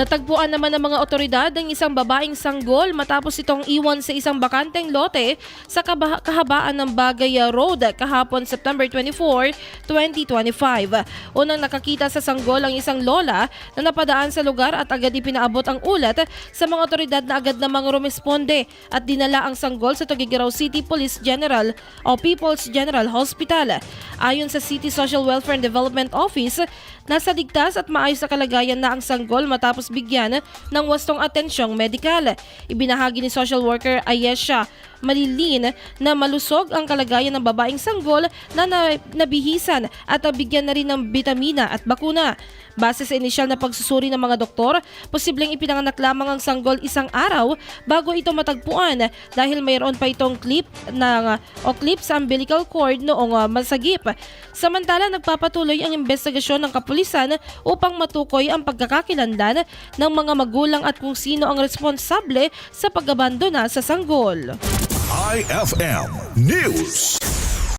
Natagpuan naman ng mga otoridad ang isang babaeng sanggol matapos itong iwan sa isang bakanteng lote sa kahabaan ng Bagay Road kahapon September 24, 2025. Unang nakakita sa sanggol ang isang lola na napadaan sa lugar at agad ipinaabot ang ulat sa mga otoridad na agad namang rumisponde at dinala ang sanggol sa Tuguegarao City Police General o People's General Hospital. Ayon sa City Social Welfare and Development Office, nasa ligtas at maayos na kalagayan na ang sanggol matapos bigyan ng wastong atensyong medikal. Ibinahagi ni social worker Ayesha Malilin na malusog ang kalagayan ng babaeng sanggol na nabihisan at bigyan na rin ng bitamina at bakuna. Base sa inisyal na pagsusuri ng mga doktor, posibleng ipinanganak lamang ang sanggol isang araw bago ito matagpuan dahil mayroon pa itong clip sa umbilical cord noong masagip. Samantala, nagpapatuloy ang investigasyon ng kapulisan upang matukoy ang pagkakakilanlan ng mga magulang at kung sino ang responsable sa pag-abandona sa sanggol. IFM News.